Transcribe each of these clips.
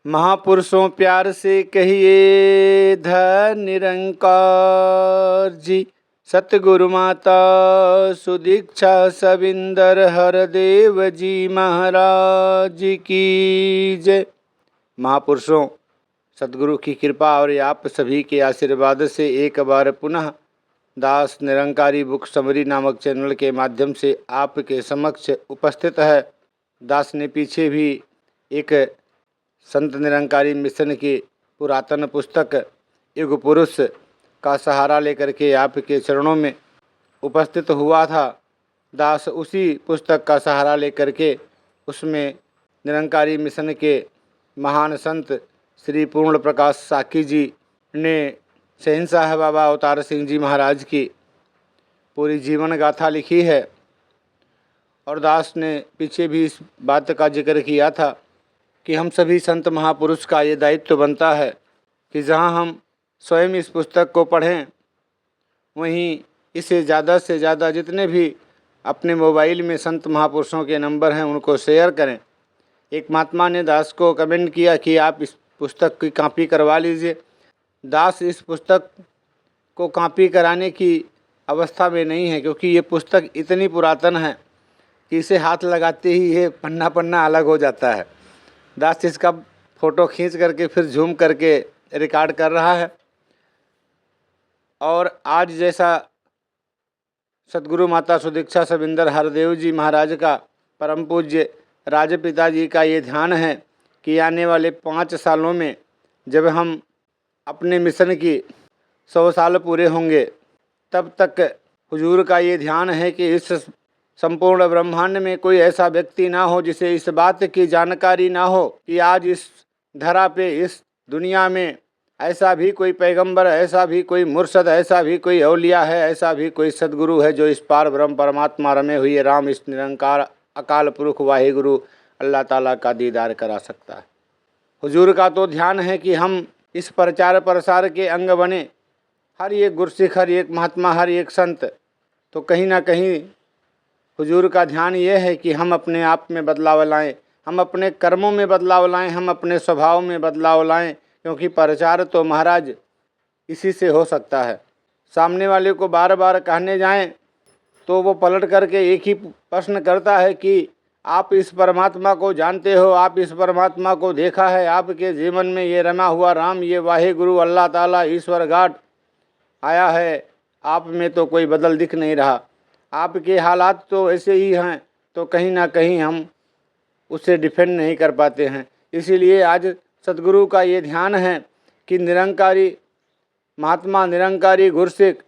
महापुरुषों प्यार से कहिए धन निरंकार जी। सतगुरु माता सुदीक्षा सविंदर हरदेव जी महाराज की जय। महापुरुषों, सतगुरु की कृपा और आप सभी के आशीर्वाद से एक बार पुनः दास निरंकारी बुक समरी नामक चैनल के माध्यम से आपके समक्ष उपस्थित है। दास ने पीछे भी एक संत निरंकारी मिशन की पुरातन पुस्तक युग पुरुष का सहारा लेकर के आपके चरणों में उपस्थित हुआ था। दास उसी पुस्तक का सहारा लेकर के उसमें निरंकारी मिशन के महान संत श्री पूर्ण प्रकाश साकी जी ने शहंशाह बाबा अवतार सिंह जी महाराज की पूरी जीवन गाथा लिखी है। और दास ने पीछे भी इस बात का जिक्र किया था कि हम सभी संत महापुरुष का ये दायित्व बनता है कि जहाँ हम स्वयं इस पुस्तक को पढ़ें, वहीं इसे ज़्यादा से ज़्यादा जितने भी अपने मोबाइल में संत महापुरुषों के नंबर हैं उनको शेयर करें। एक महात्मा ने दास को कमेंट किया कि आप इस पुस्तक की कॉपी करवा लीजिए। दास इस पुस्तक को कॉपी कराने की अवस्था में नहीं है, क्योंकि ये पुस्तक इतनी पुरातन है कि इसे हाथ लगाते ही ये पन्ना पन्ना अलग हो जाता है। दास इसका फ़ोटो खींच करके फिर जूम करके रिकॉर्ड कर रहा है। और आज जैसा सतगुरु माता सुदीक्षा सविंदर हरदेव जी महाराज का परम पूज्य राजपिता जी का ये ध्यान है कि आने वाले 5 सालों में जब हम अपने मिशन की 100 साल पूरे होंगे, तब तक हुजूर का ये ध्यान है कि इस संपूर्ण ब्रह्मांड में कोई ऐसा व्यक्ति ना हो जिसे इस बात की जानकारी ना हो कि आज इस धरा पे, इस दुनिया में ऐसा भी कोई पैगंबर, ऐसा भी कोई मुर्शद, ऐसा भी कोई औलिया है, ऐसा भी कोई सदगुरु है जो इस पार ब्रह्म परमात्मा रमे हुए राम, इस निरंकार अकाल पुरुष वाहिगुरु अल्लाह ताला का दीदार करा सकता है। हुजूर का तो ध्यान है कि हम इस प्रचार प्रसार के अंग बने। हर एक गुरसिख, हर एक महात्मा, हर एक संत, तो कहीं ना कहीं हुजूर का ध्यान ये है कि हम अपने आप में बदलाव लाएं, हम अपने कर्मों में बदलाव लाएं, हम अपने स्वभाव में बदलाव लाएं, क्योंकि प्रचार तो महाराज इसी से हो सकता है। सामने वाले को बार बार कहने जाएं तो वो पलट करके एक ही प्रश्न करता है कि आप इस परमात्मा को जानते हो, आप इस परमात्मा को देखा है, आपके जीवन में ये रमा हुआ राम, ये वाहिगुरु अल्लाह ताला ईश्वर गाड आया है, आप में तो कोई बदल दिख नहीं रहा, आपके हालात तो ऐसे ही हैं, तो कहीं ना कहीं हम उससे डिफेंड नहीं कर पाते हैं। इसीलिए आज सतगुरु का ये ध्यान है कि निरंकारी महात्मा, निरंकारी गुरसिख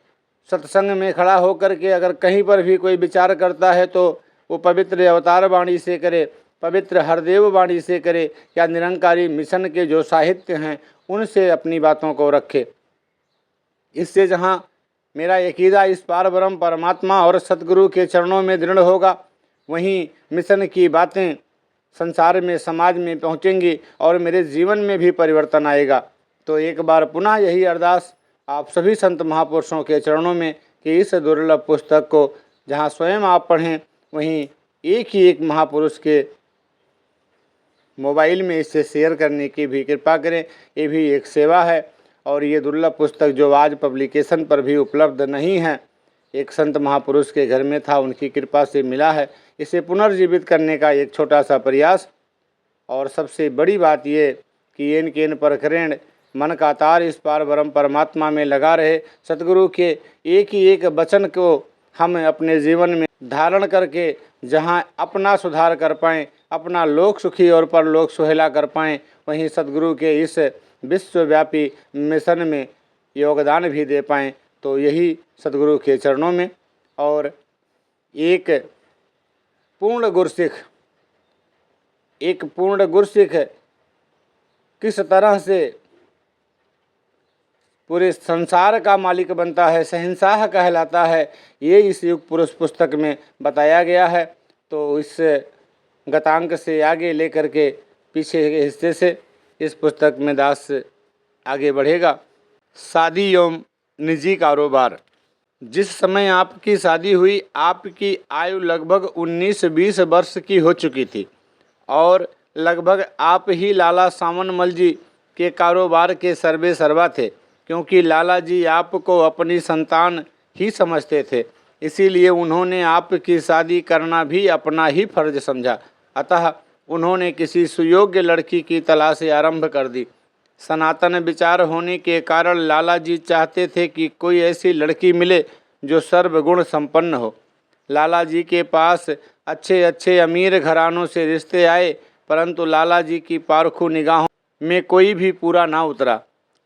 सत्संग में खड़ा होकर के अगर कहीं पर भी कोई विचार करता है तो वो पवित्र अवतार वाणी से करे, पवित्र हरदेव वाणी से करे, या निरंकारी मिशन के जो साहित्य हैं उनसे अपनी बातों को रखे। इससे जहाँ मेरा यकीदा इस पार ब्रह्म परमात्मा और सतगुरु के चरणों में दृढ़ होगा, वहीं मिशन की बातें संसार में, समाज में पहुँचेंगी और मेरे जीवन में भी परिवर्तन आएगा। तो एक बार पुनः यही अरदास आप सभी संत महापुरुषों के चरणों में कि इस दुर्लभ पुस्तक को जहाँ स्वयं आप पढ़ें, वहीं एक ही एक महापुरुष के मोबाइल में इसे शेयर करने की भी कृपा करें। ये भी एक सेवा है। और ये दुर्लभ पुस्तक जो आज पब्लिकेशन पर भी उपलब्ध नहीं है, एक संत महापुरुष के घर में था, उनकी कृपा से मिला है। इसे पुनर्जीवित करने का एक छोटा सा प्रयास। और सबसे बड़ी बात ये कि एन केन परखरेण मन का तार इस पार ब्रह्म परमात्मा में लगा रहे। सतगुरु के एक ही एक वचन को हम अपने जीवन में धारण करके जहाँ अपना सुधार कर पाएँ, अपना लोक सुखी और परलोक सुहेला कर पाएँ, वहीं सतगुरु के इस विश्वव्यापी मिशन में योगदान भी दे पाएँ। तो यही सतगुरु के चरणों में। और एक पूर्ण गुरसिख किस तरह से पूरे संसार का मालिक बनता है, शहंशाह कहलाता है, ये इस युग पुरुष पुस्तक में बताया गया है। तो इस गतांक से आगे लेकर के पीछे के हिस्से से इस पुस्तक में दास आगे बढ़ेगा। शादी एवं निजी कारोबार। जिस समय आपकी शादी हुई, आपकी आयु लगभग 19-20 वर्ष की हो चुकी थी और लगभग आप ही लाला सावनमल जी के कारोबार के सर्वे सर्वा थे, क्योंकि लाला जी आपको अपनी संतान ही समझते थे। इसीलिए उन्होंने आपकी शादी करना भी अपना ही फर्ज समझा। अतः उन्होंने किसी सुयोग्य लड़की की तलाश आरंभ कर दी। सनातन विचार होने के कारण लाला जी चाहते थे कि कोई ऐसी लड़की मिले जो सर्वगुण संपन्न हो। लाला जी के पास अच्छे अच्छे अमीर घरानों से रिश्ते आए, परंतु लाला जी की पारखू निगाहों में कोई भी पूरा ना उतरा।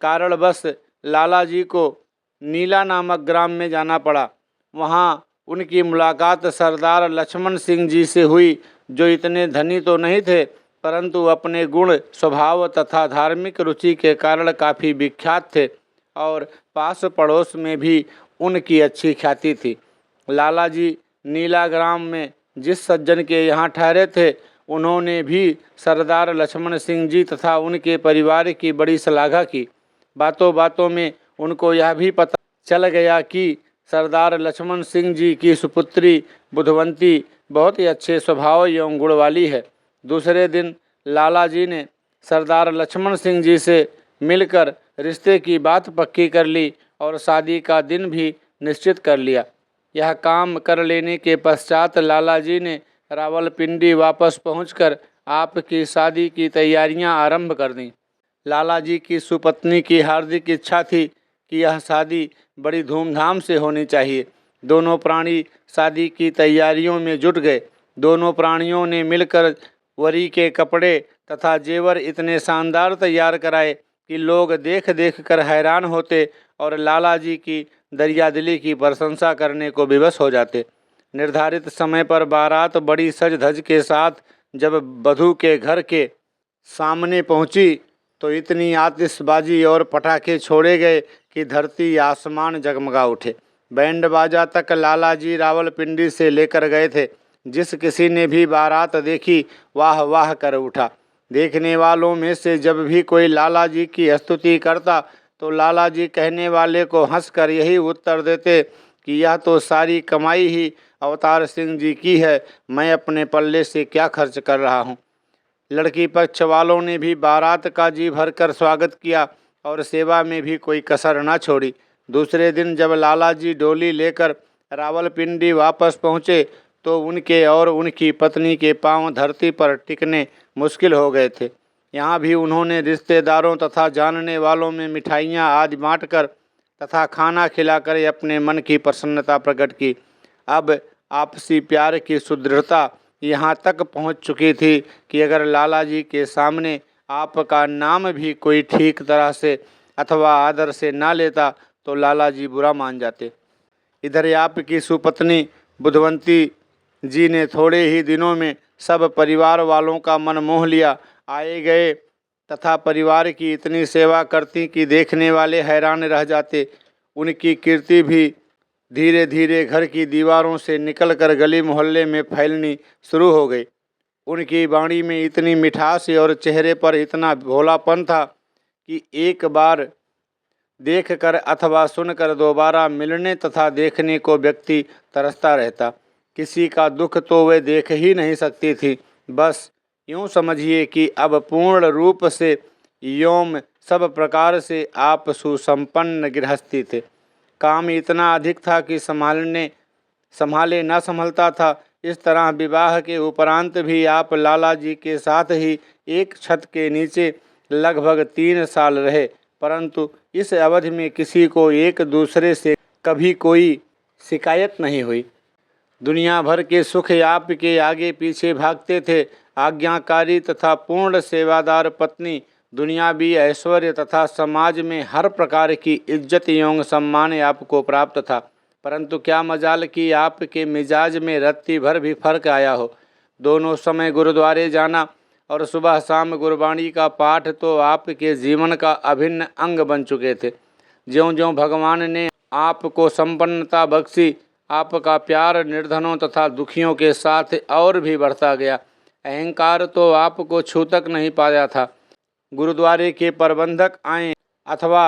कारण बस लाला जी को नीला नामक ग्राम में जाना पड़ा। वहाँ उनकी मुलाकात सरदार लक्ष्मण सिंह जी से हुई, जो इतने धनी तो नहीं थे, परंतु अपने गुण स्वभाव तथा धार्मिक रुचि के कारण काफ़ी विख्यात थे और पास पड़ोस में भी उनकी अच्छी ख्याति थी। लाला जी नीला ग्राम में जिस सज्जन के यहाँ ठहरे थे, उन्होंने भी सरदार लक्ष्मण सिंह जी तथा उनके परिवार की बड़ी श्लाघा की। बातों बातों में उनको यह भी पता चल गया कि सरदार लक्ष्मण सिंह जी की सुपुत्री बुधवंती बहुत ही अच्छे स्वभाव एवं गुण वाली है। दूसरे दिन लाला जी ने सरदार लक्ष्मण सिंह जी से मिलकर रिश्ते की बात पक्की कर ली और शादी का दिन भी निश्चित कर लिया। यह काम कर लेने के पश्चात लाला जी ने रावलपिंडी वापस पहुंचकर आपकी शादी की तैयारियां आरंभ कर दी। लाला जी की सुपत्नी की हार्दिक इच्छा थी कि यह शादी बड़ी धूमधाम से होनी चाहिए। दोनों प्राणी शादी की तैयारियों में जुट गए। दोनों प्राणियों ने मिलकर वरी के कपड़े तथा जेवर इतने शानदार तैयार कराए कि लोग देख देख कर हैरान होते और लाला जी की दरियादिली की प्रशंसा करने को विवश हो जाते। निर्धारित समय पर बारात बड़ी सज धज के साथ जब वधू के घर के सामने पहुंची तो इतनी आतिशबाजी और पटाखे छोड़े गए कि धरती आसमान जगमगा उठे। बैंड बाजा तक लाला जी रावलपिंडी से लेकर गए थे। जिस किसी ने भी बारात देखी वाह वाह कर उठा। देखने वालों में से जब भी कोई लाला जी की स्तुति करता तो लाला जी कहने वाले को हंसकर यही उत्तर देते कि यह तो सारी कमाई ही अवतार सिंह जी की है, मैं अपने पल्ले से क्या खर्च कर रहा हूँ। लड़की पक्ष वालों ने भी बारात का जी भरकर स्वागत किया और सेवा में भी कोई कसर न छोड़ी। दूसरे दिन जब लाला जी डोली लेकर रावलपिंडी वापस पहुँचे तो उनके और उनकी पत्नी के पांव धरती पर टिकने मुश्किल हो गए थे। यहाँ भी उन्होंने रिश्तेदारों तथा जानने वालों में मिठाइयाँ आदि बांटकर तथा खाना खिलाकर अपने मन की प्रसन्नता प्रकट की। अब आपसी प्यार की सुदृढ़ता यहाँ तक पहुँच चुकी थी कि अगर लाला जी के सामने आपका नाम भी कोई ठीक तरह से अथवा आदर से ना लेता तो लाला जी बुरा मान जाते। इधर आपकी सुपत्नी बुधवंती जी ने थोड़े ही दिनों में सब परिवार वालों का मन मोह लिया। आए गए तथा परिवार की इतनी सेवा करती कि देखने वाले हैरान रह जाते। उनकी कीर्ति भी धीरे धीरे घर की दीवारों से निकलकर गली मोहल्ले में फैलनी शुरू हो गई। उनकी वाणी में इतनी मिठास और चेहरे पर इतना भोलापन था कि एक बार देखकर अथवा सुनकर दोबारा मिलने तथा देखने को व्यक्ति तरसता रहता। किसी का दुख तो वे देख ही नहीं सकती थी। बस यूँ समझिए कि अब पूर्ण रूप से योम सब प्रकार से आप सुसंपन्न गृहस्थी थे। काम इतना अधिक था कि संभाले न संभलता था। इस तरह विवाह के उपरांत भी आप लाला जी के साथ ही एक छत के नीचे लगभग 3 साल रहे, परंतु इस अवधि में किसी को एक दूसरे से कभी कोई शिकायत नहीं हुई। दुनिया भर के सुख आपके आगे पीछे भागते थे। आज्ञाकारी तथा पूर्ण सेवादार पत्नी, दुनियावी ऐश्वर्य तथा समाज में हर प्रकार की इज्जत एवं सम्मान आपको प्राप्त था। परंतु क्या मजाल कि आपके मिजाज में रत्ती भर भी फर्क आया हो। दोनों समय गुरुद्वारे जाना और सुबह शाम गुरबाणी का पाठ तो आपके जीवन का अभिन्न अंग बन चुके थे। ज्यों-ज्यों भगवान ने आपको संपन्नता बख्शी, आपका प्यार निर्धनों तथा दुखियों के साथ और भी बढ़ता गया। अहंकार तो आपको छू तक नहीं पाया था। गुरुद्वारे के प्रबंधक आए अथवा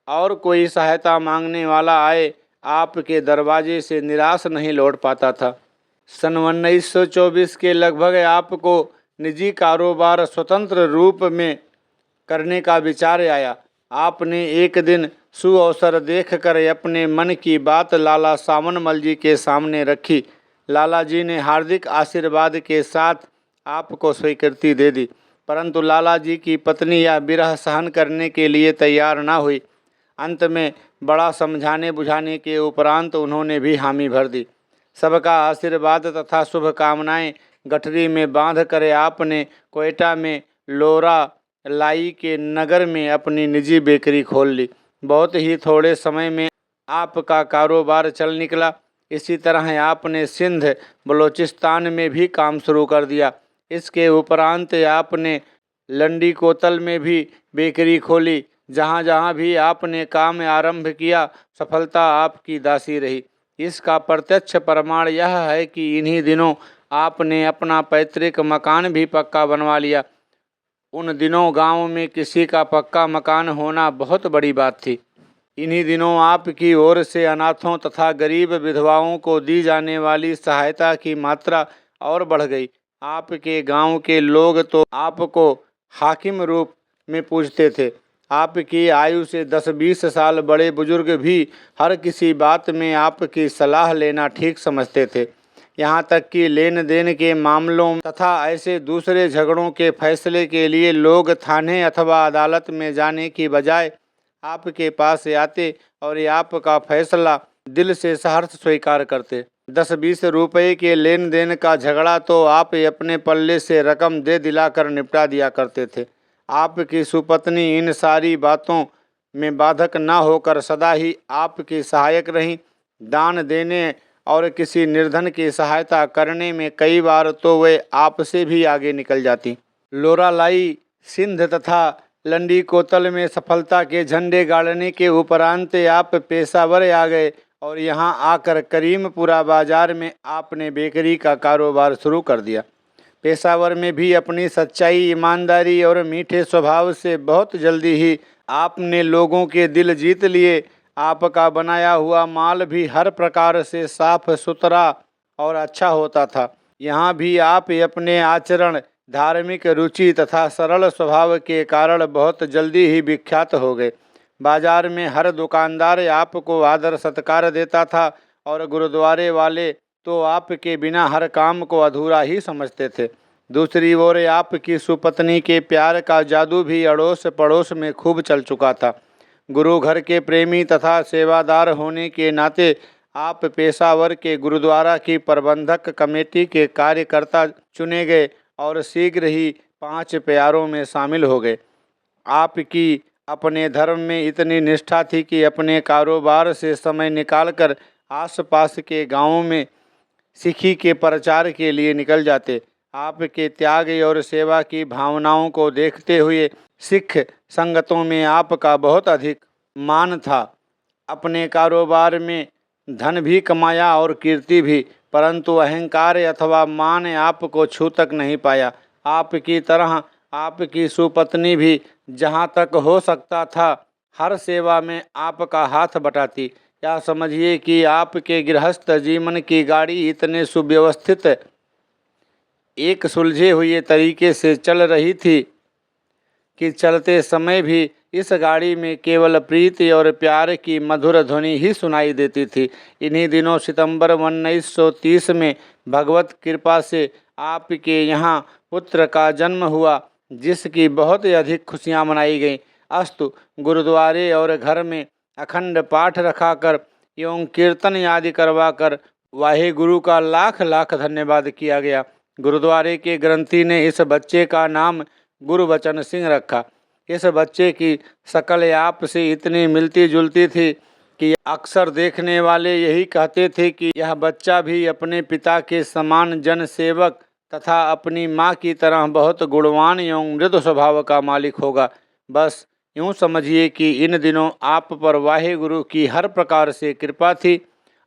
और कोई सहायता मांगने वाला आए, आपके दरवाजे से निराश नहीं लौट पाता था। सन 1924 के लगभग आपको निजी कारोबार स्वतंत्र रूप में करने का विचार आया। आपने एक दिन सुअवसर देखकर अपने मन की बात लाला सावनमल जी के सामने रखी। लाला जी ने हार्दिक आशीर्वाद के साथ आपको स्वीकृति दे दी, परंतु लाला जी की पत्नी यह विरह सहन करने के लिए तैयार न हुई। अंत में बड़ा समझाने बुझाने के उपरांत उन्होंने भी हामी भर दी। सबका आशीर्वाद तथा शुभकामनाएं गठरी में बांध कर आपने क्वेटा में लोरा लाई के नगर में अपनी निजी बेकरी खोल ली। बहुत ही थोड़े समय में आपका कारोबार चल निकला। इसी तरह आपने सिंध बलूचिस्तान में भी काम शुरू कर दिया। इसके उपरांत आपने लंडी कोतल में भी बेकरी खोली। जहाँ जहाँ भी आपने काम आरंभ किया, सफलता आपकी दासी रही। इसका प्रत्यक्ष प्रमाण यह है कि इन्हीं दिनों आपने अपना पैतृक मकान भी पक्का बनवा लिया। उन दिनों गांव में किसी का पक्का मकान होना बहुत बड़ी बात थी। इन्हीं दिनों आपकी ओर से अनाथों तथा गरीब विधवाओं को दी जाने वाली सहायता की मात्रा और बढ़ गई। आपके गांव के लोग तो आपको हाकिम रूप में पूजते थे। आपकी आयु से 10-20 साल बड़े बुजुर्ग भी हर किसी बात में आपकी सलाह लेना ठीक समझते थे। यहाँ तक कि लेन देन के मामलों तथा ऐसे दूसरे झगड़ों के फैसले के लिए लोग थाने अथवा अदालत में जाने की बजाय आपके पास आते और आपका फैसला दिल से सहर्ष स्वीकार करते। 10-20 रुपये के लेन देन का झगड़ा तो आप अपने पल्ले से रकम दे दिलाकर निपटा दिया करते थे। आपकी सुपत्नी इन सारी बातों में बाधक न होकर सदा ही आपकी सहायक रहीं। दान देने और किसी निर्धन की सहायता करने में कई बार तो वे आपसे भी आगे निकल जाती। लोरालाई, सिंध तथा लंडी कोतल में सफलता के झंडे गाड़ने के उपरांत आप पेशावर आ गए और यहाँ आकर करीमपुरा बाजार में आपने बेकरी का कारोबार शुरू कर दिया। पेशावर में भी अपनी सच्चाई, ईमानदारी और मीठे स्वभाव से बहुत जल्दी ही आपने लोगों के दिल जीत लिए। आपका बनाया हुआ माल भी हर प्रकार से साफ सुथरा और अच्छा होता था। यहाँ भी आप अपने आचरण, धार्मिक रुचि तथा सरल स्वभाव के कारण बहुत जल्दी ही विख्यात हो गए। बाजार में हर दुकानदार आपको आदर सत्कार देता था और गुरुद्वारे वाले तो आपके बिना हर काम को अधूरा ही समझते थे। दूसरी ओर आपकी सुपत्नी के प्यार का जादू भी अड़ोस पड़ोस में खूब चल चुका था। गुरु घर के प्रेमी तथा सेवादार होने के नाते आप पेशावर के गुरुद्वारा की प्रबंधक कमेटी के कार्यकर्ता चुने गए और शीघ्र ही 5 प्यारों में शामिल हो गए। आपकी अपने धर्म में इतनी निष्ठा थी कि अपने कारोबार से समय निकालकर आसपास के गांवों में सिखी के प्रचार के लिए निकल जाते। आपके त्याग और सेवा की भावनाओं को देखते हुए सिख संगतों में आपका बहुत अधिक मान था। अपने कारोबार में धन भी कमाया और कीर्ति भी, परंतु अहंकार अथवा मान आपको छू तक नहीं पाया। आपकी तरह आपकी सुपत्नी भी जहाँ तक हो सकता था हर सेवा में आपका हाथ बटाती। या समझिए कि आपके गृहस्थ जीवन की गाड़ी इतने सुव्यवस्थित, एक सुलझे हुए तरीके से चल रही थी कि चलते समय भी इस गाड़ी में केवल प्रीति और प्यार की मधुर ध्वनि ही सुनाई देती थी। इन्हीं दिनों सितंबर 1930 में भगवत कृपा से आपके यहाँ पुत्र का जन्म हुआ, जिसकी बहुत अधिक खुशियाँ मनाई गईं। अस्तु गुरुद्वारे और घर में अखंड पाठ रखाकर एवं कीर्तन आदि करवाकर वाहे गुरु का लाख लाख धन्यवाद किया गया। गुरुद्वारे के ग्रंथी ने इस बच्चे का नाम गुरबचन सिंह रखा। इस बच्चे की शक्ल आपसे इतनी मिलती जुलती थी कि अक्सर देखने वाले यही कहते थे कि यह बच्चा भी अपने पिता के समान जन सेवक तथा अपनी माँ की तरह बहुत गुणवान एवं मृदु स्वभाव का मालिक होगा। बस यूँ समझिए कि इन दिनों आप पर वाहे गुरु की हर प्रकार से कृपा थी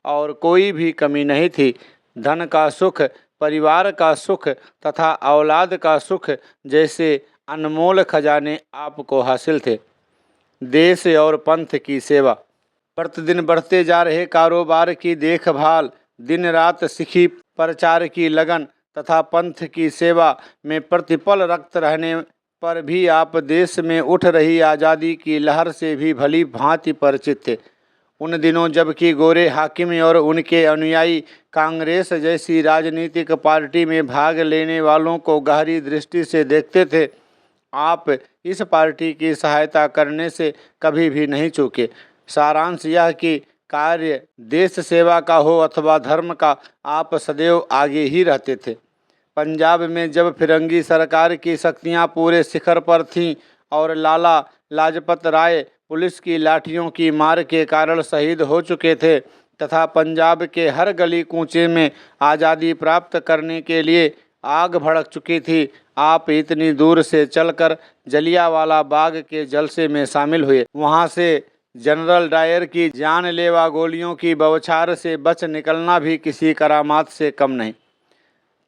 और कोई भी कमी नहीं थी। धन का सुख, परिवार का सुख तथा औलाद का सुख जैसे अनमोल खजाने आपको हासिल थे। देश और पंथ की सेवा, प्रतिदिन बढ़ते जा रहे कारोबार की देखभाल, दिन रात सिखी प्रचार की लगन तथा पंथ की सेवा में प्रतिपल रक्त रहने पर भी आप देश में उठ रही आज़ादी की लहर से भी भली भांति परिचित थे। उन दिनों जबकि गोरे हाकिम और उनके अनुयायी कांग्रेस जैसी राजनीतिक पार्टी में भाग लेने वालों को गहरी दृष्टि से देखते थे, आप इस पार्टी की सहायता करने से कभी भी नहीं चूके। सारांश यह कि कार्य देश सेवा का हो अथवा धर्म का, आप सदैव आगे ही रहते थे। पंजाब में जब फिरंगी सरकार की शक्तियां पूरे शिखर पर थीं और लाला लाजपत राय पुलिस की लाठियों की मार के कारण शहीद हो चुके थे तथा पंजाब के हर गली कूचे में आज़ादी प्राप्त करने के लिए आग भड़क चुकी थी, आप इतनी दूर से चलकर जलियांवाला बाग के जलसे में शामिल हुए। वहां से जनरल डायर की जानलेवा गोलियों की बौछार से बच निकलना भी किसी करामात से कम नहीं।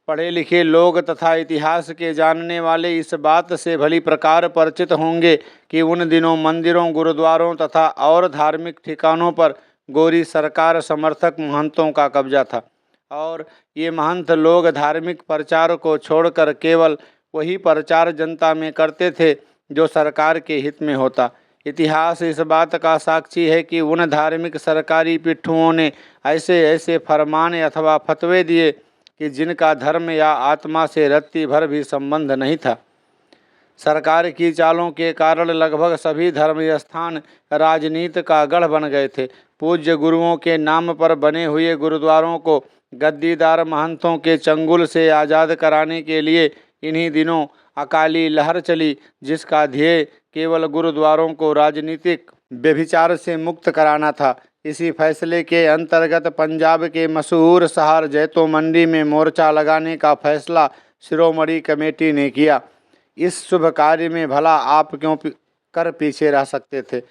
पढ़े लिखे लोग तथा इतिहास के जानने वाले इस बात से भली प्रकार परिचित होंगे कि उन दिनों मंदिरों, गुरुद्वारों तथा और धार्मिक ठिकानों पर गोरी सरकार समर्थक महंतों का कब्जा था और ये महंत लोग धार्मिक प्रचार को छोड़कर केवल वही प्रचार जनता में करते थे जो सरकार के हित में होता। इतिहास इस बात का साक्षी है कि उन धार्मिक सरकारी पिट्ठुओं ने ऐसे ऐसे फरमान अथवा फतवे दिए कि जिनका धर्म या आत्मा से रत्ती भर भी संबंध नहीं था। सरकार की चालों के कारण लगभग सभी धर्म स्थान राजनीति का गढ़ बन गए थे। पूज्य गुरुओं के नाम पर बने हुए गुरुद्वारों को गद्दीदार महंतों के चंगुल से आज़ाद कराने के लिए इन्हीं दिनों अकाली लहर चली, जिसका ध्येय केवल गुरुद्वारों को राजनीतिक व्यभिचार से मुक्त कराना था। इसी फैसले के अंतर्गत पंजाब के मशहूर शहर जैतो मंडी में मोर्चा लगाने का फैसला शिरोमणि कमेटी ने किया। इस शुभ कार्य में भला आप क्यों कर पीछे रह सकते थे।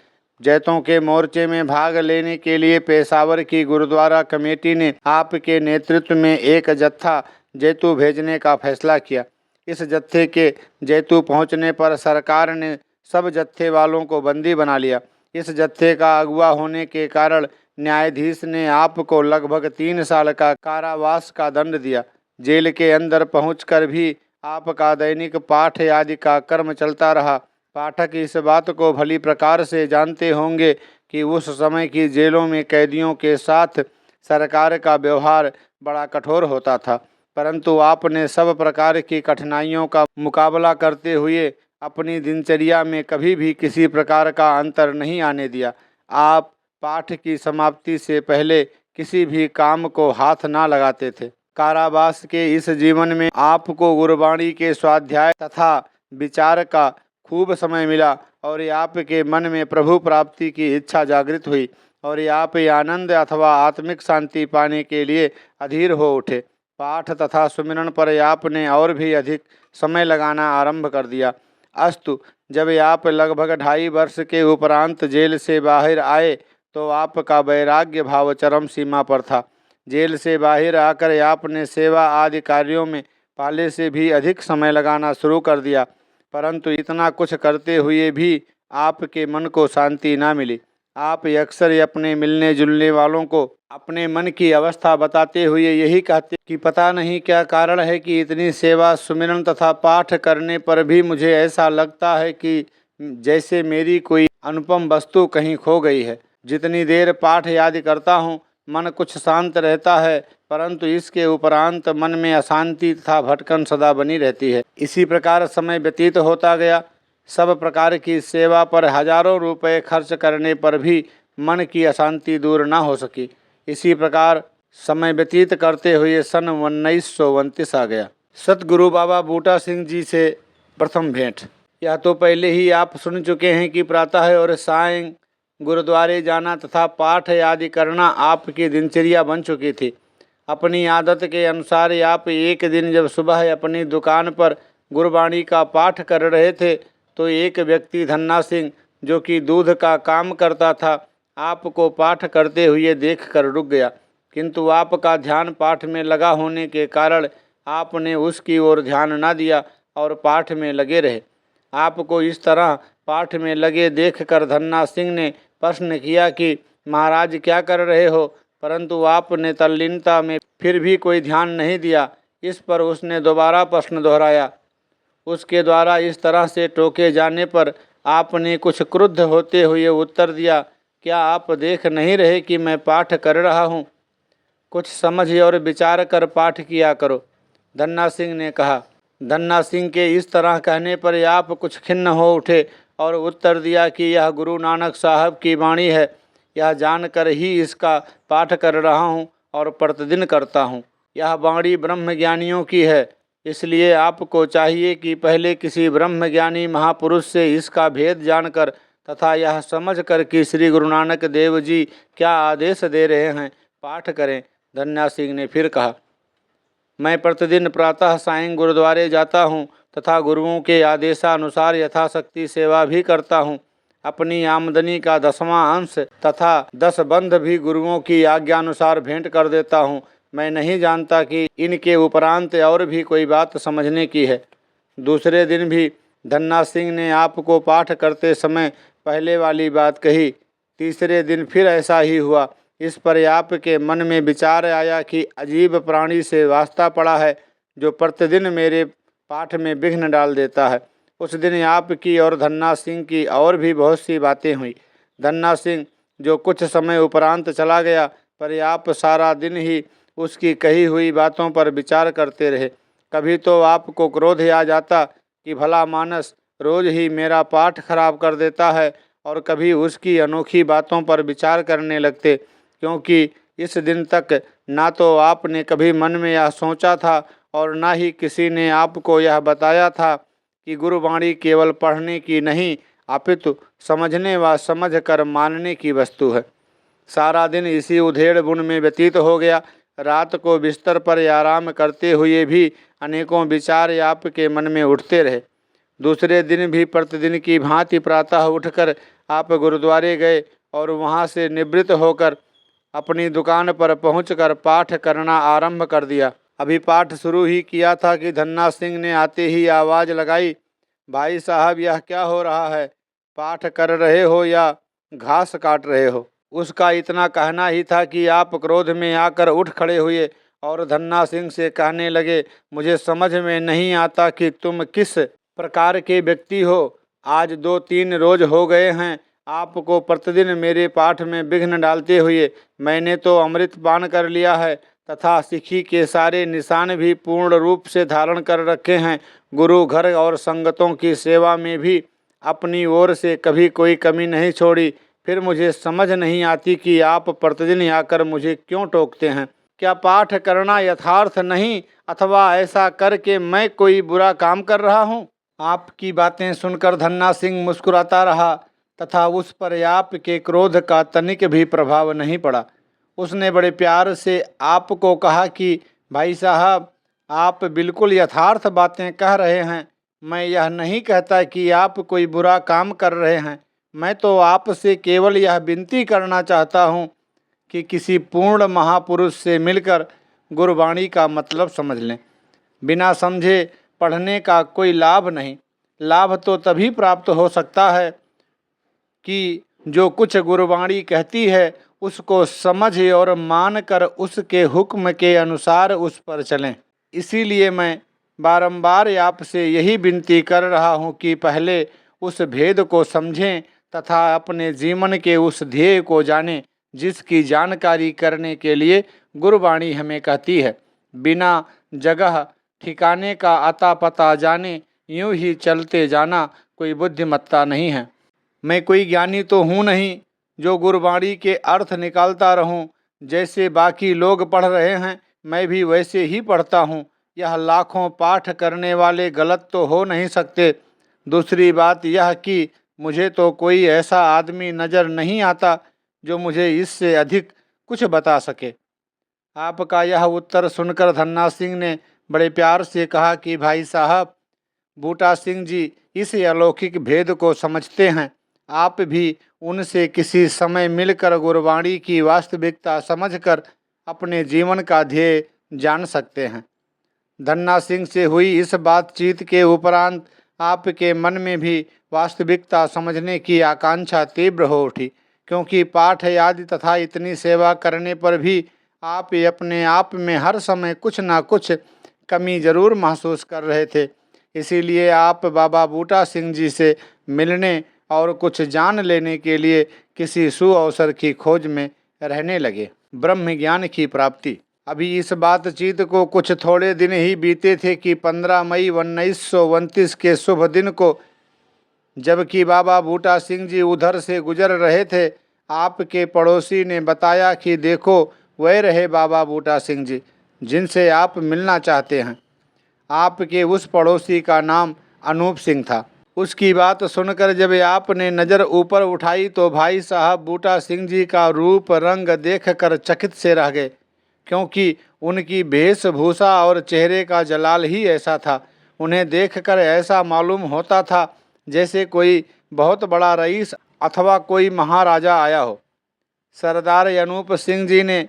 जैतों के मोर्चे में भाग लेने के लिए पेशावर की गुरुद्वारा कमेटी ने आपके नेतृत्व में एक जत्था जैतू भेजने का फैसला किया। इस जत्थे के जैतू पहुंचने पर सरकार ने सब जत्थे वालों को बंदी बना लिया। इस जत्थे का अगुवा होने के कारण न्यायाधीश ने आपको लगभग 3 साल का कारावास का दंड दिया। जेल के अंदर पहुंचकर भी आपका दैनिक पाठ आदि का कर्म चलता रहा। पाठक इस बात को भली प्रकार से जानते होंगे कि उस समय की जेलों में कैदियों के साथ सरकार का व्यवहार बड़ा कठोर होता था, परंतु आपने सब प्रकार की कठिनाइयों का मुकाबला करते हुए अपनी दिनचर्या में कभी भी किसी प्रकार का अंतर नहीं आने दिया। आप पाठ की समाप्ति से पहले किसी भी काम को हाथ ना लगाते थे। कारावास के इस जीवन में आपको गुरबाणी के स्वाध्याय तथा विचार का खूब समय मिला और आपके मन में प्रभु प्राप्ति की इच्छा जागृत हुई और आप आनंद अथवा आत्मिक शांति पाने के लिए अधीर हो उठे। पाठ तथा सुमिरन पर आपने और भी अधिक समय लगाना आरंभ कर दिया। अस्तु, जब आप लगभग 2.5 वर्ष के उपरांत जेल से बाहर आए तो आपका वैराग्य भाव चरम सीमा पर था। जेल से बाहर आकर आपने सेवा आदि कार्यों में पहले से भी अधिक समय लगाना शुरू कर दिया, परंतु इतना कुछ करते हुए भी आपके मन को शांति ना मिली। आप अक्सर अपने मिलने जुलने वालों को अपने मन की अवस्था बताते हुए यही कहते कि पता नहीं क्या कारण है कि इतनी सेवा, सुमिरन तथा पाठ करने पर भी मुझे ऐसा लगता है कि जैसे मेरी कोई अनुपम वस्तु कहीं खो गई है। जितनी देर पाठ याद करता हूँ मन कुछ शांत रहता है, परंतु इसके उपरांत मन में अशांति तथा भटकन सदा बनी रहती है। इसी प्रकार समय व्यतीत होता गया। सब प्रकार की सेवा पर हजारों रुपए खर्च करने पर भी मन की अशांति दूर न हो सकी। इसी प्रकार समय व्यतीत करते हुए सन 1929 आ गया। सतगुरु बाबा बूटा सिंह जी से प्रथम भेंट। यह तो पहले ही आप सुन चुके हैं कि प्रातः और सायं गुरुद्वारे जाना तथा पाठ आदि करना आपकी दिनचर्या बन चुकी थी। अपनी आदत के अनुसार आप एक दिन जब सुबह अपनी दुकान पर गुरबाणी का पाठ कर रहे थे तो एक व्यक्ति धन्ना सिंह, जो कि दूध का काम करता था, आपको पाठ करते हुए देखकर रुक गया, किंतु आपका ध्यान पाठ में लगा होने के कारण आपने उसकी ओर ध्यान न दिया और पाठ में लगे रहे। आपको इस तरह पाठ में लगे देखकर धन्ना सिंह ने प्रश्न किया कि महाराज क्या कर रहे हो, परंतु आपने तल्लीनता में फिर भी कोई ध्यान नहीं दिया। इस पर उसने दोबारा प्रश्न दोहराया। उसके द्वारा इस तरह से टोके जाने पर आपने कुछ क्रुद्ध होते हुए उत्तर दिया, क्या आप देख नहीं रहे कि मैं पाठ कर रहा हूँ? कुछ समझ और विचार कर पाठ किया करो, धन्ना सिंह ने कहा। धन्ना सिंह के इस तरह कहने पर आप कुछ खिन्न हो उठे और उत्तर दिया कि यह गुरु नानक साहब की वाणी है, यह जानकर ही इसका पाठ कर रहा हूँ और प्रतिदिन करता हूँ। यह वाणी ब्रह्मज्ञानियों की है, इसलिए आपको चाहिए कि पहले किसी ब्रह्मज्ञानी महापुरुष से इसका भेद जानकर तथा यह समझकर कि श्री गुरु नानक देव जी क्या आदेश दे रहे हैं, पाठ करें। धन्ना सिंह ने फिर कहा, मैं प्रतिदिन प्रातः सायं गुरुद्वारे जाता हूँ तथा गुरुओं के आदेशानुसार यथाशक्ति सेवा भी करता हूँ। अपनी आमदनी का 10वां अंश तथा 10 बंध भी गुरुओं की आज्ञानुसार भेंट कर देता हूँ। मैं नहीं जानता कि इनके उपरांत और भी कोई बात समझने की है। दूसरे दिन भी धन्ना सिंह ने आपको पाठ करते समय पहले वाली बात कही। तीसरे दिन फिर ऐसा ही हुआ। इस पर आपके मन में विचार आया कि अजीब प्राणी से वास्ता पड़ा है जो प्रतिदिन मेरे पाठ में विघ्न डाल देता है। उस दिन आपकी और धन्ना सिंह की और भी बहुत सी बातें हुई। धन्ना सिंह जो कुछ समय उपरांत चला गया, पर आप सारा दिन ही उसकी कही हुई बातों पर विचार करते रहे। कभी तो आपको क्रोध आ जाता कि भला मानस रोज ही मेरा पाठ खराब कर देता है, और कभी उसकी अनोखी बातों पर विचार करने लगते, क्योंकि इस दिन तक ना तो आपने कभी मन में यह सोचा था और ना ही किसी ने आपको यह बताया था कि गुरुवाणी केवल पढ़ने की नहीं अपितु समझने व समझ कर मानने की वस्तु है। सारा दिन इसी उधेड़ बुन में व्यतीत हो गया। रात को बिस्तर पर आराम करते हुए भी अनेकों विचार आपके मन में उठते रहे। दूसरे दिन भी प्रतिदिन की भांति प्रातः उठकर आप गुरुद्वारे गए और वहां से निवृत्त होकर अपनी दुकान पर पहुंचकर पाठ करना आरंभ कर दिया। अभी पाठ शुरू ही किया था कि धन्ना सिंह ने आते ही आवाज़ लगाई, भाई साहब यह क्या हो रहा है? पाठ कर रहे हो या घास काट रहे हो? उसका इतना कहना ही था कि आप क्रोध में आकर उठ खड़े हुए और धन्ना सिंह से कहने लगे, मुझे समझ में नहीं आता कि तुम किस प्रकार के व्यक्ति हो। आज 2-3 रोज हो गए हैं आपको प्रतिदिन मेरे पाठ में विघ्न डालते हुए। मैंने तो अमृत पान कर लिया है तथा सिखी के सारे निशान भी पूर्ण रूप से धारण कर रखे हैं। गुरु घर और संगतों की सेवा में भी अपनी ओर से कभी कोई कमी नहीं छोड़ी। फिर मुझे समझ नहीं आती कि आप प्रतिदिन आकर मुझे क्यों टोकते हैं। क्या पाठ करना यथार्थ नहीं, अथवा ऐसा करके मैं कोई बुरा काम कर रहा हूँ? आपकी बातें सुनकर धन्ना सिंह मुस्कुराता रहा तथा उस पर आपके क्रोध का तनिक भी प्रभाव नहीं पड़ा। उसने बड़े प्यार से आपको कहा कि भाई साहब, आप बिल्कुल यथार्थ बातें कह रहे हैं। मैं यह नहीं कहता कि आप कोई बुरा काम कर रहे हैं। मैं तो आपसे केवल यह विनती करना चाहता हूँ कि किसी पूर्ण महापुरुष से मिलकर गुरबाणी का मतलब समझ लें। बिना समझे पढ़ने का कोई लाभ नहीं। लाभ तो तभी प्राप्त हो सकता है कि जो कुछ गुरबाणी कहती है उसको समझ और मान कर उसके हुक्म के अनुसार उस पर चलें। इसीलिए मैं बारंबार आपसे यही विनती कर रहा हूँ कि पहले उस भेद को समझें तथा अपने जीवन के उस ध्येय को जानें जिसकी जानकारी करने के लिए गुरबाणी हमें कहती है। बिना जगह ठिकाने का अता पता जाने यूं ही चलते जाना कोई बुद्धिमत्ता नहीं है। मैं कोई ज्ञानी तो हूँ नहीं जो गुरबाणी के अर्थ निकालता रहूँ। जैसे बाकी लोग पढ़ रहे हैं मैं भी वैसे ही पढ़ता हूँ। यह लाखों पाठ करने वाले गलत तो हो नहीं सकते। दूसरी बात यह कि मुझे तो कोई ऐसा आदमी नज़र नहीं आता जो मुझे इससे अधिक कुछ बता सके। आपका यह उत्तर सुनकर धन्ना सिंह ने बड़े प्यार से कहा कि भाई साहब, बूटा सिंह जी इस अलौकिक भेद को समझते हैं। आप भी उनसे किसी समय मिलकर गुरबाणी की वास्तविकता समझकर अपने जीवन का ध्येय जान सकते हैं। धन्ना सिंह से हुई इस बातचीत के उपरांत आपके मन में भी वास्तविकता समझने की आकांक्षा तीव्र हो उठी, क्योंकि पाठ आदि तथा इतनी सेवा करने पर भी आप अपने आप में हर समय कुछ ना कुछ कमी जरूर महसूस कर रहे थे। इसीलिए आप बाबा बूटा सिंह जी से मिलने और कुछ जान लेने के लिए किसी सुअवसर की खोज में रहने लगे। ब्रह्म ज्ञान की प्राप्ति। अभी इस बातचीत को कुछ थोड़े दिन ही बीते थे कि 15 मई 1929 के शुभ दिन को, जबकि बाबा बूटा सिंह जी उधर से गुजर रहे थे, आपके पड़ोसी ने बताया कि देखो वह रहे बाबा बूटा सिंह जी जिनसे आप मिलना चाहते हैं। आपके उस पड़ोसी का नाम अनूप सिंह था। उसकी बात सुनकर जब आपने नज़र ऊपर उठाई तो भाई साहब बूटा सिंह जी का रूप रंग देखकर चकित से रह गए, क्योंकि उनकी वेशभूषा और चेहरे का जलाल ही ऐसा था। उन्हें देखकर ऐसा मालूम होता था जैसे कोई बहुत बड़ा रईस अथवा कोई महाराजा आया हो। सरदार अनूप सिंह जी ने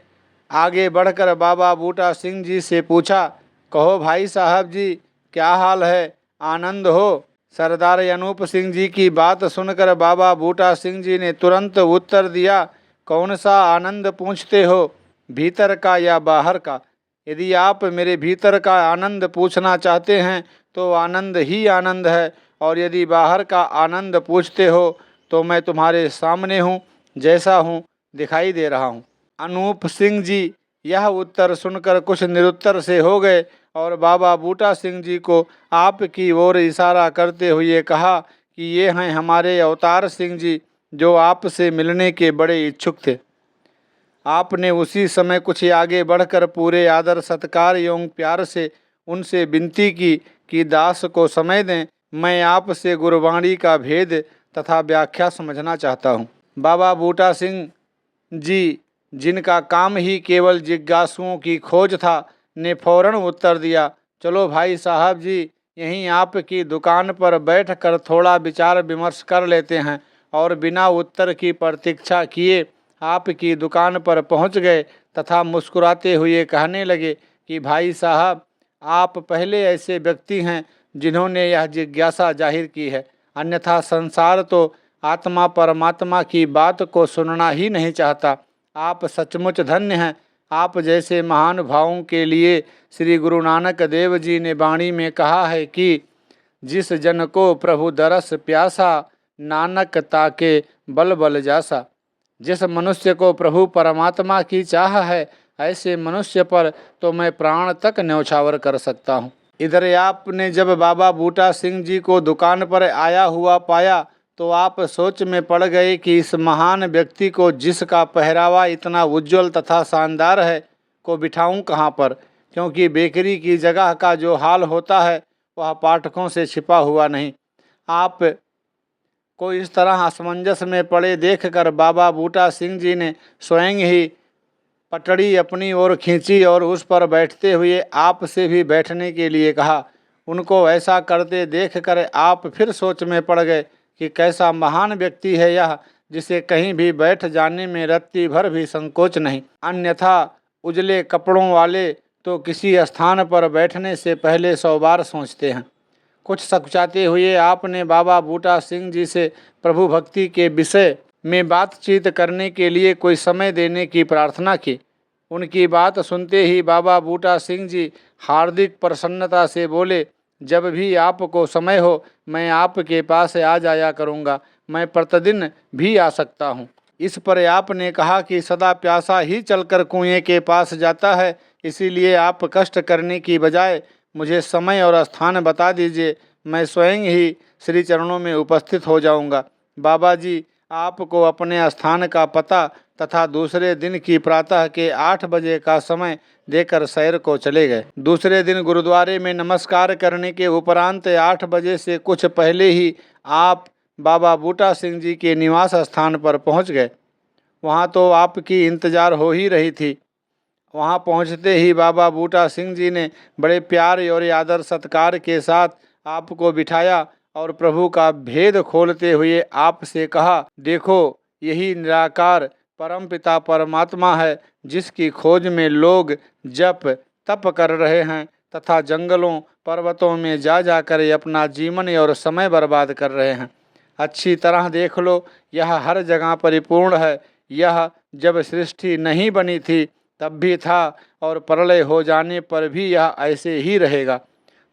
आगे बढ़कर बाबा बूटा सिंह जी से पूछा, कहो भाई साहब जी, क्या हाल है, आनंद हो? सरदार अनूप सिंह जी की बात सुनकर बाबा बूटा सिंह जी ने तुरंत उत्तर दिया, कौन सा आनंद पूछते हो, भीतर का या बाहर का? यदि आप मेरे भीतर का आनंद पूछना चाहते हैं तो आनंद ही आनंद है, और यदि बाहर का आनंद पूछते हो तो मैं तुम्हारे सामने हूँ, जैसा हूँ दिखाई दे रहा हूँ। अनूप सिंह जी यह उत्तर सुनकर कुछ निरुत्तर से हो गए और बाबा बूटा सिंह जी को आपकी ओर इशारा करते हुए कहा कि ये हैं हमारे अवतार सिंह जी, जो आपसे मिलने के बड़े इच्छुक थे। आपने उसी समय कुछ आगे बढ़कर पूरे आदर सत्कार एवं प्यार से उनसे विनती की कि दास को समय दें, मैं आपसे गुरबाणी का भेद तथा व्याख्या समझना चाहता हूँ। बाबा बूटा सिंह जी, जिनका काम ही केवल जिज्ञासुओं की खोज था, ने फौरन उत्तर दिया, चलो भाई साहब जी, यहीं आपकी दुकान पर बैठकर थोड़ा विचार विमर्श कर लेते हैं। और बिना उत्तर की प्रतीक्षा किए आपकी दुकान पर पहुंच गए तथा मुस्कुराते हुए कहने लगे कि भाई साहब, आप पहले ऐसे व्यक्ति हैं जिन्होंने यह जिज्ञासा जाहिर की है, अन्यथा संसार तो आत्मा परमात्मा की बात को सुनना ही नहीं चाहता। आप सचमुच धन्य हैं। आप जैसे महान भावों के लिए श्री गुरु नानक देव जी ने वाणी में कहा है कि जिस जन को प्रभु दरस प्यासा, नानक ताके बल बल जासा। जिस मनुष्य को प्रभु परमात्मा की चाह है, ऐसे मनुष्य पर तो मैं प्राण तक न्यौछावर कर सकता हूँ। इधर आपने जब बाबा बूटा सिंह जी को दुकान पर आया हुआ पाया तो आप सोच में पड़ गए कि इस महान व्यक्ति को, जिसका पहरावा इतना उज्जवल तथा शानदार है, को बिठाऊं कहाँ पर, क्योंकि बेकरी की जगह का जो हाल होता है वह पाठकों से छिपा हुआ नहीं। आप को इस तरह असमंजस में पड़े देखकर बाबा बूटा सिंह जी ने स्वयं ही पटड़ी अपनी ओर खींची और उस पर बैठते हुए आपसे भी बैठने के लिए कहा। उनको ऐसा करते देखकर आप फिर सोच में पड़ गए कि कैसा महान व्यक्ति है यह, जिसे कहीं भी बैठ जाने में रत्ती भर भी संकोच नहीं। अन्यथा उजले कपड़ों वाले तो किसी स्थान पर बैठने से पहले 100 बार सोचते हैं। कुछ सकुचाते हुए आपने बाबा बूटा सिंह जी से प्रभु भक्ति के विषय में बातचीत करने के लिए कोई समय देने की प्रार्थना की। उनकी बात सुनते ही बाबा बूटा सिंह जी हार्दिक प्रसन्नता से बोले, जब भी आपको समय हो मैं आपके पास आ जाया करूँगा, मैं प्रतिदिन भी आ सकता हूँ। इस पर आपने कहा कि सदा प्यासा ही चलकर कुएं के पास जाता है, इसीलिए आप कष्ट करने की बजाय मुझे समय और स्थान बता दीजिए, मैं स्वयं ही श्री चरणों में उपस्थित हो जाऊंगा। बाबा जी आपको अपने स्थान का पता तथा दूसरे दिन की प्रातः के 8 बजे का समय देकर सैर को चले गए। दूसरे दिन गुरुद्वारे में नमस्कार करने के उपरांत 8 बजे से कुछ पहले ही आप बाबा बूटा सिंह जी के निवास स्थान पर पहुंच गए। वहां तो आपकी इंतजार हो ही रही थी। वहां पहुंचते ही बाबा बूटा सिंह जी ने बड़े प्यार और आदर सत्कार के साथ आपको बिठाया और प्रभु का भेद खोलते हुए आपसे कहा, देखो यही निराकार परम पिता परमात्मा है, जिसकी खोज में लोग जप तप कर रहे हैं तथा जंगलों पर्वतों में जा जाकर अपना जीवन और समय बर्बाद कर रहे हैं। अच्छी तरह देख लो, यह हर जगह परिपूर्ण है। यह जब सृष्टि नहीं बनी थी तब भी था और प्रलय हो जाने पर भी यह ऐसे ही रहेगा।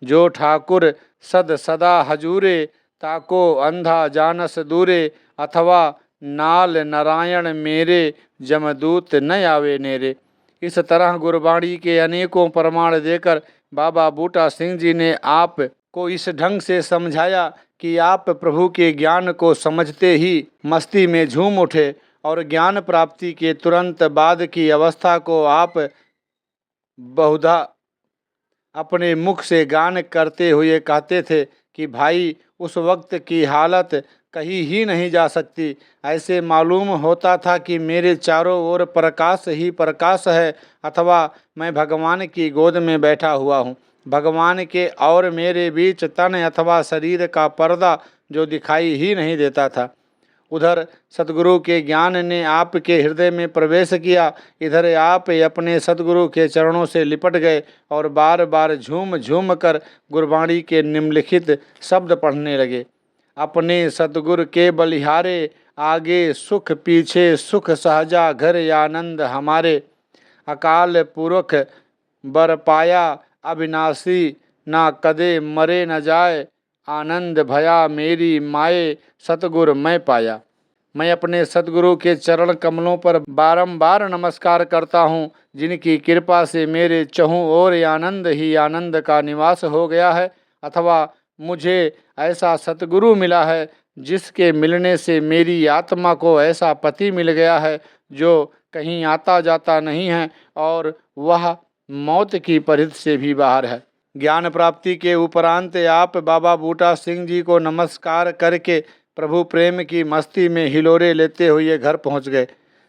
जो ठाकुर सद सदा हजूरे, ताको अंधा जानस दूरे, अथवा नाल नारायण मेरे, जमदूत न आवे नेरे। इस तरह गुरबाणी के अनेकों प्रमाण देकर बाबा बूटा सिंह जी ने आप को इस ढंग से समझाया कि आप प्रभु के ज्ञान को समझते ही मस्ती में झूम उठे और ज्ञान प्राप्ति के तुरंत बाद की अवस्था को आप बहुधा अपने मुख से गान करते हुए कहते थे कि भाई उस वक्त की हालत कहीं ही नहीं जा सकती। ऐसे मालूम होता था कि मेरे चारों ओर प्रकाश ही प्रकाश है, अथवा मैं भगवान की गोद में बैठा हुआ हूँ। भगवान के और मेरे बीच तन अथवा शरीर का पर्दा जो दिखाई ही नहीं देता था। उधर सतगुरु के ज्ञान ने आपके हृदय में प्रवेश किया, इधर आप अपने सतगुरु के चरणों से लिपट गए और बार बार झूम झूम कर गुरबाणी के निम्नलिखित शब्द पढ़ने लगे। अपने सतगुरु के बलिहारे, आगे सुख पीछे सुख सहजा, घर आनंद हमारे। अकाल पुरख बर पाया, अविनाशी ना कदे मरे न जाए, आनंद भया मेरी माए, सतगुरु मैं पाया। मैं अपने सतगुरु के चरण कमलों पर बारंबार नमस्कार करता हूँ, जिनकी कृपा से मेरे चहुँ ओर आनंद ही आनंद का निवास हो गया है। अथवा मुझे ऐसा सतगुरु मिला है जिसके मिलने से मेरी आत्मा को ऐसा पति मिल गया है जो कहीं आता जाता नहीं है और वह मौत की परिधि से भी बाहर है। ज्ञान प्राप्ति के उपरांत आप बाबा बूटा सिंह जी को नमस्कार करके प्रभु प्रेम की मस्ती में हिलोरे लेते हुए घर पहुंच गए।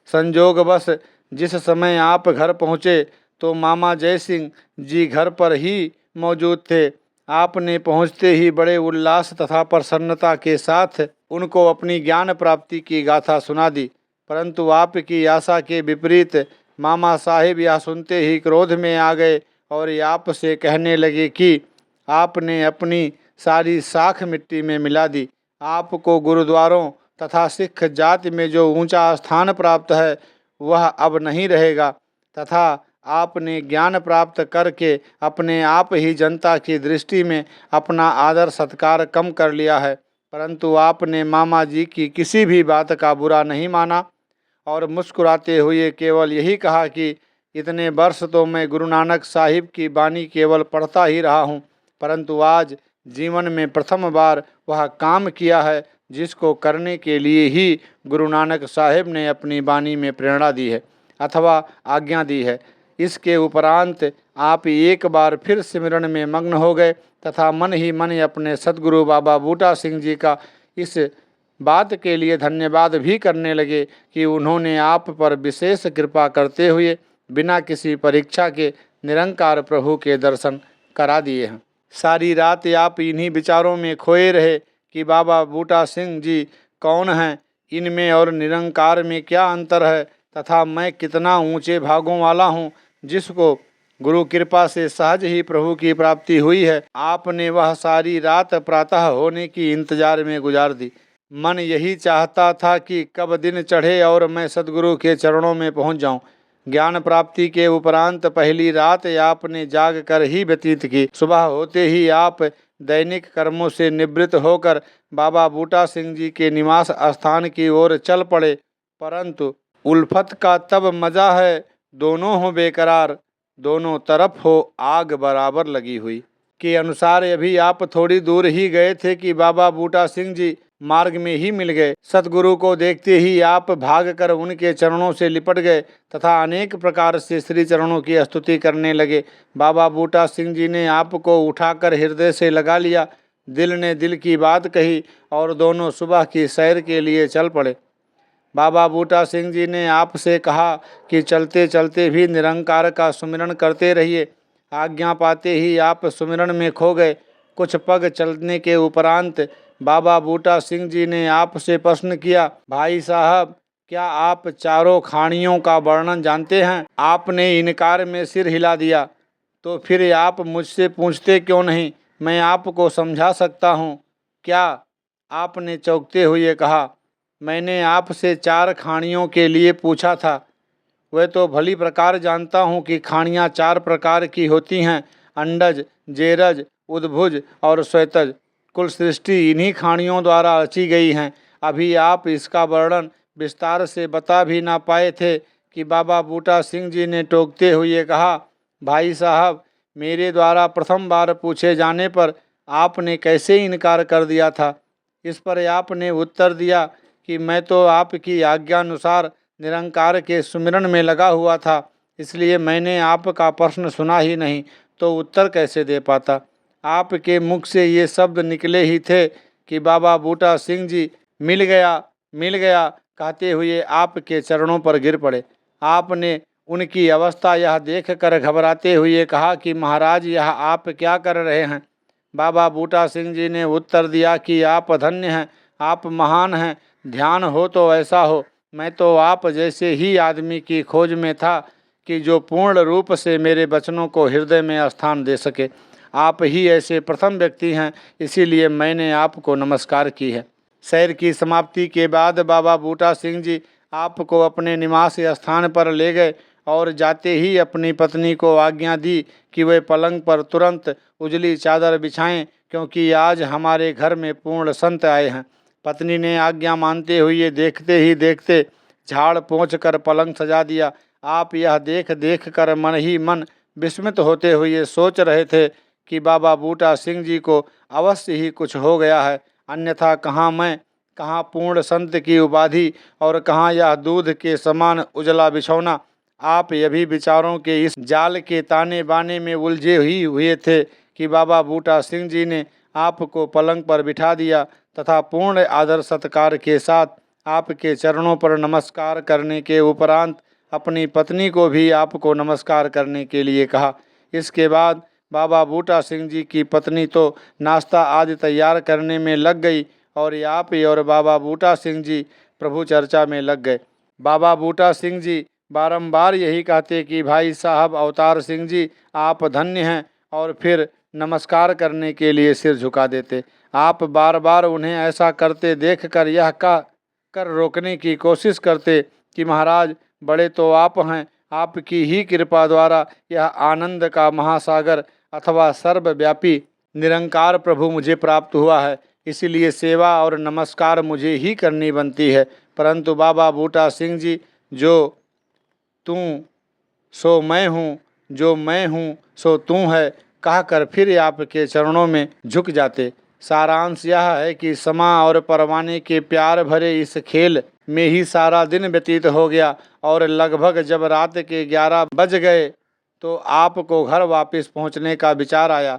संजोगवश जिस समय आप घर पहुंचे तो मामा जय सिंह जी घर पर ही मौजूद थे। आपने पहुंचते ही बड़े उल्लास तथा प्रसन्नता के साथ उनको अपनी ज्ञान प्राप्ति की गाथा सुना दी, परंतु आपकी आशा के विपरीत मामा साहिब यह सुनते ही क्रोध में आ गए और आपसे कहने लगे कि आपने अपनी सारी साख मिट्टी में मिला दी। आपको गुरुद्वारों तथा सिख जाति में जो ऊंचा स्थान प्राप्त है वह अब नहीं रहेगा, तथा आपने ज्ञान प्राप्त करके अपने आप ही जनता की दृष्टि में अपना आदर सत्कार कम कर लिया है। परंतु आपने मामा जी की किसी भी बात का बुरा नहीं माना और मुस्कुराते हुए केवल यही कहा कि इतने वर्ष तो मैं गुरु नानक साहिब की बानी केवल पढ़ता ही रहा हूँ, परंतु आज जीवन में प्रथम बार वह काम किया है जिसको करने के लिए ही गुरु नानक साहिब ने अपनी बानी में प्रेरणा दी है अथवा आज्ञा दी है। इसके उपरांत आप एक बार फिर सिमरन में मग्न हो गए तथा मन ही मन अपने सद्गुरु बाबा बूटा सिंह जी का इस बात के लिए धन्यवाद भी करने लगे कि उन्होंने आप पर विशेष कृपा करते हुए बिना किसी परीक्षा के निरंकार प्रभु के दर्शन करा दिए हैं। सारी रात आप इन्हीं विचारों में खोए रहे कि बाबा बूटा सिंह जी कौन हैं, इनमें और निरंकार में क्या अंतर है, तथा मैं कितना ऊंचे भागों वाला हूँ जिसको गुरु कृपा से सहज ही प्रभु की प्राप्ति हुई है। आपने वह सारी रात प्रातः होने की इंतजार में गुजार दी। मन यही चाहता था कि कब दिन चढ़े और मैं सद्गुरु के चरणों में पहुंच जाऊं। ज्ञान प्राप्ति के उपरांत पहली रात आपने जाग कर ही व्यतीत की। सुबह होते ही आप दैनिक कर्मों से निवृत्त होकर बाबा बूटा सिंह जी के निवास स्थान की ओर चल पड़े, परंतु उल्फत का तब मजा है दोनों हो बेकरार, दोनों तरफ हो आग बराबर लगी हुई के अनुसार अभी आप थोड़ी दूर ही गए थे कि बाबा बूटा सिंह जी मार्ग में ही मिल गए। सतगुरु को देखते ही आप भागकर उनके चरणों से लिपट गए तथा अनेक प्रकार से श्री चरणों की स्तुति करने लगे। बाबा बूटा सिंह जी ने आपको उठाकर हृदय से लगा लिया, दिल ने दिल की बात कही और दोनों सुबह की सैर के लिए चल पड़े। बाबा बूटा सिंह जी ने आपसे कहा कि चलते चलते भी निरंकार का सुमिरन करते रहिए। आज्ञा पाते ही आप सुमिरन में खो गए। कुछ पग चलने के उपरांत बाबा बूटा सिंह जी ने आपसे प्रश्न किया, भाई साहब क्या आप चारों खानियों का वर्णन जानते हैं? आपने इनकार में सिर हिला दिया। तो फिर आप मुझसे पूछते क्यों नहीं, मैं आपको समझा सकता हूँ। क्या? आपने चौंकते हुए कहा, मैंने आपसे 4 खानियों के लिए पूछा था, वह तो भली प्रकार जानता हूँ कि खाणियाँ 4 प्रकार की होती हैं, अंडज, जेरज, उद्भुज और श्वेतज। कुल सृष्टि इन्हीं खाणियों द्वारा रची गई हैं। अभी आप इसका वर्णन विस्तार से बता भी ना पाए थे कि बाबा बूटा सिंह जी ने टोकते हुए कहा, भाई साहब, मेरे द्वारा प्रथम बार पूछे जाने पर आपने कैसे इनकार कर दिया था। इस पर आपने उत्तर दिया कि मैं तो आपकी आज्ञानुसार निरंकार के सुमिरन में लगा हुआ था, इसलिए मैंने आपका प्रश्न सुना ही नहीं, तो उत्तर कैसे दे पाता। आपके मुख से ये शब्द निकले ही थे कि बाबा बूटा सिंह जी मिल गया कहते हुए आपके चरणों पर गिर पड़े। आपने उनकी अवस्था यह देखकर घबराते हुए कहा कि महाराज, यह आप क्या कर रहे हैं। बाबा बूटा सिंह जी ने उत्तर दिया कि आप धन्य हैं, आप महान हैं, ध्यान हो तो ऐसा हो। मैं तो आप जैसे ही आदमी की खोज में था कि जो पूर्ण रूप से मेरे वचनों को हृदय में स्थान दे सके। आप ही ऐसे प्रथम व्यक्ति हैं, इसीलिए मैंने आपको नमस्कार की है। सैर की समाप्ति के बाद बाबा बूटा सिंह जी आपको अपने निवास स्थान पर ले गए और जाते ही अपनी पत्नी को आज्ञा दी कि वे पलंग पर तुरंत उजली चादर बिछाएं, क्योंकि आज हमारे घर में पूर्ण संत आए हैं। पत्नी ने आज्ञा मानते हुए देखते ही देखते झाड़ पोंछ कर पलंग सजा दिया। आप यह देख कर मन ही मन विस्मित होते हुए सोच रहे थे कि बाबा बूटा सिंह जी को अवश्य ही कुछ हो गया है, अन्यथा कहाँ मैं, कहाँ पूर्ण संत की उपाधि और कहाँ यह दूध के समान उजला बिछौना। आप यही विचारों के इस जाल के ताने बाने में उलझे ही हुए थे कि बाबा बूटा सिंह जी ने आपको पलंग पर बिठा दिया तथा पूर्ण आदर सत्कार के साथ आपके चरणों पर नमस्कार करने के उपरांत अपनी पत्नी को भी आपको नमस्कार करने के लिए कहा। इसके बाद बाबा बूटा सिंह जी की पत्नी तो नाश्ता आदि तैयार करने में लग गई और आप और बाबा बूटा सिंह जी प्रभु चर्चा में लग गए। बाबा बूटा सिंह जी बारंबार यही कहते कि भाई साहब अवतार सिंह जी, आप धन्य हैं, और फिर नमस्कार करने के लिए सिर झुका देते। आप बार बार उन्हें ऐसा करते देखकर यह कर रोकने की कोशिश करते कि महाराज, बड़े तो आप हैं, आपकी ही कृपा द्वारा यह आनंद का महासागर अथवा सर्वव्यापी निरंकार प्रभु मुझे प्राप्त हुआ है, इसीलिए सेवा और नमस्कार मुझे ही करनी बनती है। परंतु बाबा बूटा सिंह जी, जो तू सो मैं हूँ, जो मैं हूँ सो तू है कहकर फिर आपके चरणों में झुक जाते। सारांश यह है कि समा और परवाने के प्यार भरे इस खेल में ही सारा दिन व्यतीत हो गया और लगभग जब रात के 11 बज गए तो आपको घर वापस पहुंचने का विचार आया।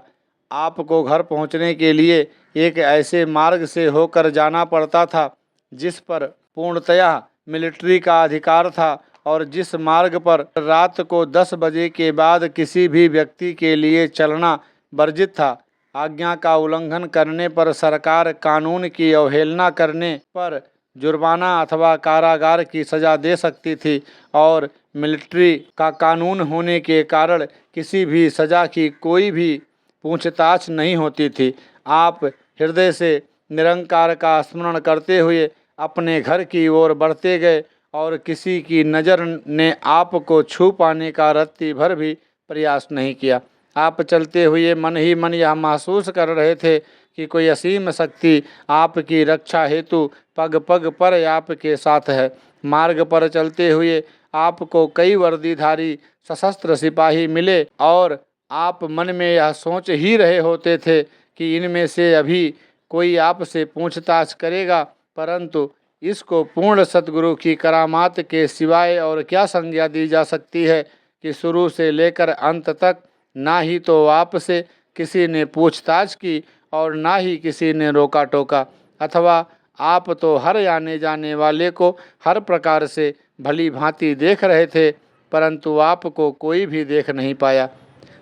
आपको घर पहुंचने के लिए एक ऐसे मार्ग से होकर जाना पड़ता था जिस पर पूर्णतया मिलिट्री का अधिकार था और जिस मार्ग पर रात को 10 बजे के बाद किसी भी व्यक्ति के लिए चलना वर्जित था। आज्ञा का उल्लंघन करने पर सरकार कानून की अवहेलना करने पर जुर्माना अथवा कारागार की सज़ा दे सकती थी और मिलिट्री का कानून होने के कारण किसी भी सज़ा की कोई भी पूछताछ नहीं होती थी। आप हृदय से निरंकार का स्मरण करते हुए अपने घर की ओर बढ़ते गए और किसी की नज़र ने आपको छू पाने का रत्ती भर भी प्रयास नहीं किया। आप चलते हुए मन ही मन यह महसूस कर रहे थे कि कोई असीम शक्ति आपकी रक्षा हेतु पग पग पर आपके साथ है। मार्ग पर चलते हुए आपको कई वर्दीधारी सशस्त्र सिपाही मिले और आप मन में यह सोच ही रहे होते थे कि इनमें से अभी कोई आपसे पूछताछ करेगा, परंतु इसको पूर्ण सतगुरु की करामात के सिवाय और क्या संज्ञा दी जा सकती है कि शुरू से लेकर अंत तक ना ही तो आपसे किसी ने पूछताछ की और ना ही किसी ने रोका टोका, अथवा आप तो हर आने जाने वाले को हर प्रकार से भली भांति देख रहे थे, परंतु आपको कोई भी देख नहीं पाया।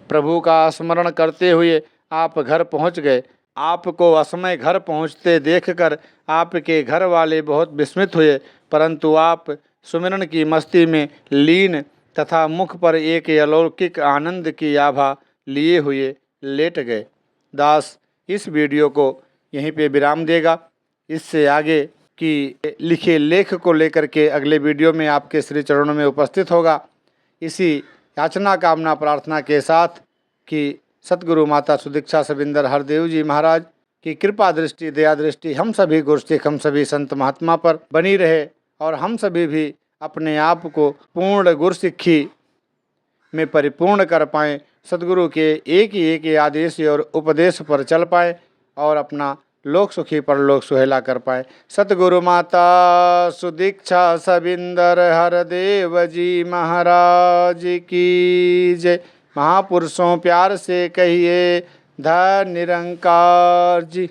प्रभु का स्मरण करते हुए आप घर पहुंच गए। आपको असमय घर पहुंचते देखकर आपके घर वाले बहुत विस्मित हुए, परंतु आप सुमिरन की मस्ती में लीन तथा मुख पर एक अलौकिक आनंद की आभा लिए हुए लेट गए। दास इस वीडियो को यहीं पे विराम देगा। इससे आगे की लिखे लेख को लेकर के अगले वीडियो में आपके श्री चरणों में उपस्थित होगा। इसी याचना कामना प्रार्थना के साथ कि सतगुरु माता सुदीक्षा सविंदर हरदेव जी महाराज की कृपा दृष्टि दया दृष्टि हम सभी गुरुसिख हम सभी संत महात्मा पर बनी रहे और हम सभी भी अपने आप को पूर्ण गुरसिक्खी में परिपूर्ण कर पाएँ, सदगुरु के एक ही आदेश और उपदेश पर चल पाएँ और अपना लोक सुखी परलोक सुहेला कर पाए। सतगुरु माता सुदीक्षा सविंदर हरदेव जी महाराज की जय। महापुरुषों प्यार से कहिए धन्य निरंकार जी।